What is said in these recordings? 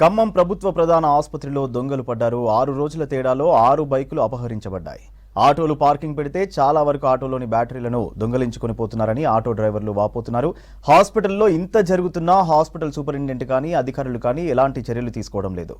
ఖమ్మం ప్రభుత్వ ప్రధాన ఆసుపత్రిలో దొంగలు పడ్డారు. 6 రోజుల తేడాలో 6 బైకులు అపహరించబడ్డాయి. ఆటోలు పార్కింగ్ పెడితే చాలా వరకు ఆటోలోని బ్యాటరీలను దొంగలించుకొని పోతున్నారని ఆటో డ్రైవర్లు వాపోతున్నారు. హాస్పిటల్లో ఇంత జరుగుతున్నా హాస్పిటల్ సూపరింటెండెంట్ కానీ అధికారులు కానీ ఎలాంటి చర్యలు తీసుకోవడం లేదు.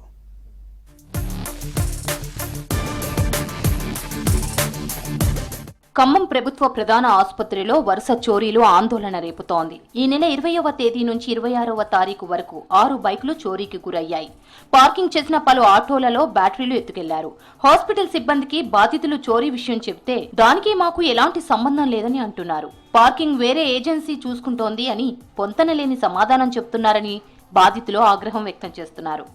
ఖమ్మం ప్రభుత్వ ప్రధాన ఆసుపత్రిలో వరుస చోరీలు ఆందోళన రేపుతోంది. ఈ నెల 20వ తేదీ నుంచి 26వ తారీఖు వరకు 6 బైకులు చోరీకి గురయ్యాయి. పార్కింగ్ చేసిన పలు ఆటోలలో బ్యాటరీలు ఎత్తుకెళ్లారు. హాస్పిటల్ సిబ్బందికి బాధితులు చోరీ విషయం చెబితే దానికి మాకు ఎలాంటి సంబంధం లేదని అంటున్నారు. పార్కింగ్ వేరే ఏజెన్సీ చూసుకుంటోంది అని పొంతనలేని సమాధానం చెబుతున్నారని బాధితులు ఆగ్రహం వ్యక్తం చేస్తున్నారు.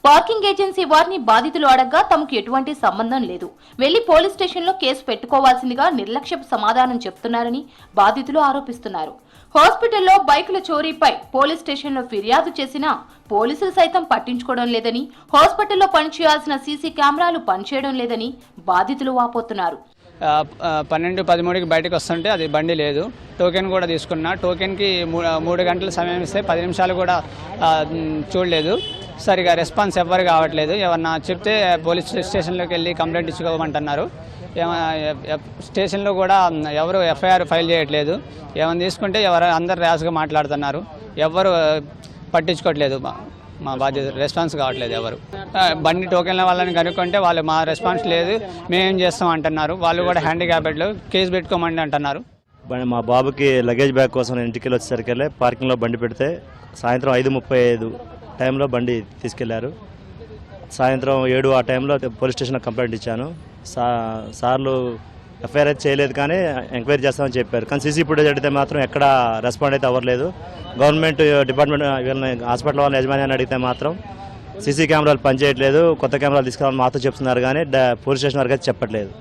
పార్కింగ్ ఏజెన్సీ వారిని బాధితులు అడగ్గా తమకు ఎటువంటి సంబంధం లేదు, వెళ్లి పోలీస్ స్టేషన్లో కేసు పెట్టుకోవాల్సిందిగా నిర్లక్ష్యపు సమాధానం చెప్తున్నారని బాధితులు ఆరోపిస్తున్నారు. హాస్పిటల్లో బైకుల చోరీపై పోలీస్ స్టేషన్లో ఫిర్యాదు చేసినా పోలీసులు సైతం పట్టించుకోవడం లేదని, హాస్పిటల్లో పనిచేయాల్సిన సీసీ కెమెరాలు పనిచేయడం లేదని బాధితులు వాపోతున్నారు. 12-13కి బయటకు వస్తుంటే అది బండి లేదు. టోకెన్ కూడా తీసుకున్నా. టోకెన్కి 3 గంటల సమయం ఇస్తే 10 నిమిషాలు కూడా చూడలేదు. సరిగా రెస్పాన్స్ ఎవ్వరు కావట్లేదు. ఏమన్నా చెప్తే పోలీస్ స్టేషన్లోకి వెళ్ళి కంప్లైంట్ ఇచ్చుకోమంటున్నారు. స్టేషన్లో కూడా ఎవరు ఎఫ్ఐఆర్ ఫైల్ చేయట్లేదు. ఏమైనా తీసుకుంటే అందరు ర్యాష్గా మాట్లాడుతున్నారు. ఎవరు పట్టించుకోవట్లేదు. మా బాధ్యత రెస్పాన్స్ కావట్లేదు. ఎవరు బండి టోకెన్ల వాళ్ళని కనుక్కుంటే వాళ్ళు మా రెస్పాన్స్ లేదు, మేమేం చేస్తాం అంటున్నారు. వాళ్ళు కూడా హ్యాండిక్యాప్డ్లో కేసు పెట్టుకోమని అంటున్నారు. మా బాబుకి లగేజ్ బ్యాగ్ కోసం ఇంటికి వచ్చేసరికి పార్కింగ్లో బండి పెడితే సాయంత్రం 5:35 టైంలో బండి తీసుకెళ్లారు. సాయంత్రం 7 ఆ టైంలో పోలీస్ స్టేషన్లో కంప్లైంట్ ఇచ్చాను. సార్లు ఎఫ్ఐఆర్ అయితే చేయలేదు కానీ ఎంక్వైరీ చేస్తామని చెప్పారు. కానీ సీసీ ఫుటేజ్ అడిగితే మాత్రం ఎక్కడ రెస్పాండ్ అయితే అవ్వలేదు. గవర్నమెంట్ డిపార్ట్మెంట్ హాస్పిటల్ వాళ్ళని యజమాని అడిగితే మాత్రం సీసీ కెమెరాలు పనిచేయట్లేదు, కొత్త కెమెరాలు తీసుకురావాలని మాత్రం చెప్తున్నారు కానీ పోలీస్ స్టేషన్ వరకు అయితే చెప్పట్లేదు.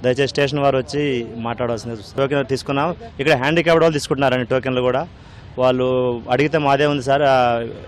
దయచేసి స్టేషన్ వారు వచ్చి మాట్లాడవలసింది. టోకెన్ తీసుకున్నాం. ఇక్కడ హ్యాండిక్యాప్డ్ వాళ్ళు తీసుకుంటున్నారండి టోకెన్లు కూడా. వాళ్ళు అడిగితే మాదే ఉంది సార్,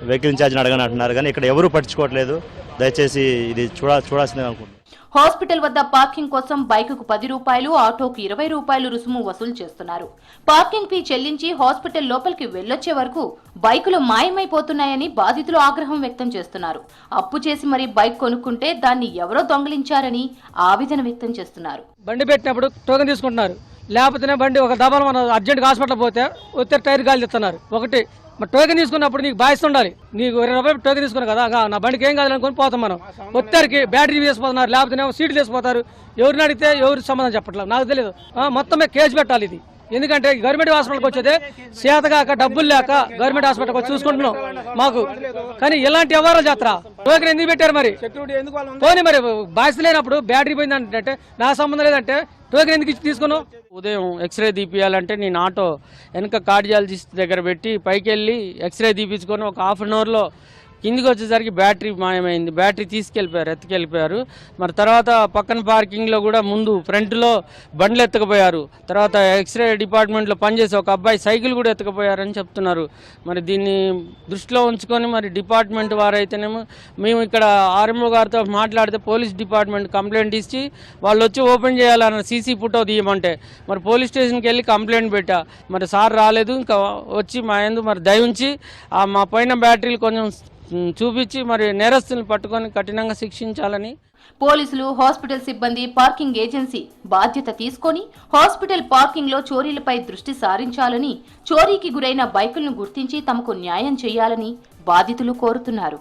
వెహికల్ ఇన్ఛార్జ్ని అడగని అంటున్నారు కానీ ఇక్కడ ఎవరూ పట్టించుకోవట్లేదు. దయచేసి ఇది చూడాల్సిందే అనుకుంటున్నాను. హాస్పిటల్ వద్ద పార్కింగ్ కోసం బైకుకు 10 రూపాయలు, ఆటోకు 20 రూపాయలు రుసుము వసూలు చేస్తున్నారు. పార్కింగ్ ఫీ చెల్లించి హాస్పిటల్ లోపలికి వెళ్లొచ్చే వరకు బైకులు మాయమైపోతున్నాయని బాధితులు ఆగ్రహం వ్యక్తం చేస్తున్నారు. అప్పు చేసి మరీ బైక్ కొనుక్కుంటే దాన్ని ఎవరో దొంగిలించారని ఆవేదన వ్యక్తం చేస్తున్నారు. బండి పెట్టినప్పుడు టోకెన్ తీసుకుంటున్నారు, లేకపోతే బండి ఒక దబాలు మనం అర్జెంట్ హాస్పిటల్ పోతే వచ్చే టైర్ గాలి ఇస్తున్నారు. ఒకటి మరి టోకెన్ తీసుకున్నప్పుడు నీకు బాధ్యత ఉండాలి. నీకు 20 రూపాయలు టోకెన్ తీసుకున్నావు కదా, నా బండికి ఏం కాదని పోతాం మనం. ఒత్తరికి బ్యాటరీ వేసిపోతున్నారు, లేకపోతే సీట్లు వేసిపోతారు. ఎవరిని అడిగితే ఎవరికి సంబంధం చెప్పట్లేదు, నాకు తెలియదు. మొత్తమే కేసు పెట్టాలి ఇది. ఎందుకంటే గవర్నమెంట్ హాస్పిటల్కి వచ్చేదే చేతగాక డబ్బులు లేక గవర్నమెంట్ హాస్పిటల్కి వచ్చి చూసుకుంటున్నాం మాకు. కానీ ఇలాంటి వ్యవహారాలు చేస్తారా? టోకెన్ ఎందుకు పెట్టారు మరి? పోనీ మరి బాధ్యత లేనప్పుడు బ్యాటరీ పోయిందంటే నా సంబంధం లేదంటే టోకెన్ ఎందుకు తీసుకున్నావు? ఉదయం ఎక్స్రే తీపియాలంటే నేను ఆటో వెనక కార్డియాలజిస్ట్ దగ్గర పెట్టి పైకి వెళ్ళి ఎక్స్రే తీపించుకొని ఒక హాఫ్ అన్ అవర్లో కిందికి వచ్చేసరికి బ్యాటరీ మాయమైంది. బ్యాటరీ ఎత్తుకెళ్ళిపోయారు. మరి తర్వాత పక్కన పార్కింగ్లో కూడా ముందు ఫ్రంట్లో బండ్లు ఎత్తుకుపోయారు. తర్వాత ఎక్స్రే డిపార్ట్మెంట్లో పనిచేసే ఒక అబ్బాయి సైకిల్ కూడా ఎత్తుకుపోయారని చెప్తున్నారు. మరి దీన్ని దృష్టిలో ఉంచుకొని మరి డిపార్ట్మెంట్ వారైతేనేమో మేము ఇక్కడ ఆర్ఎంఓ గారితో మాట్లాడితే పోలీస్ డిపార్ట్మెంట్ కంప్లైంట్ ఇచ్చి వాళ్ళు వచ్చి ఓపెన్ చేయాలన్న సీసీ ఫోటో తీయమంటే మరి పోలీస్ స్టేషన్కి వెళ్ళి కంప్లైంట్ పెట్టా. మరి సార్ రాలేదు. ఇంకా వచ్చి మా యందు మరి దయ ఉంచి మా పైన బ్యాటరీలు కొంచెం చూపించి మరి నేరస్తులను పట్టుకొని కఠినంగా శిక్షించాలని పోలీసులు, హాస్పిటల్ సిబ్బంది, పార్కింగ్ ఏజెన్సీ బాధ్యత తీసుకొని హాస్పిటల్ పార్కింగ్ లో చోరీలపై దృష్టి సారించాలని, చోరీకి గురైన బైకులను గుర్తించి తమకు న్యాయం చేయాలని బాధితులు కోరుతున్నారు.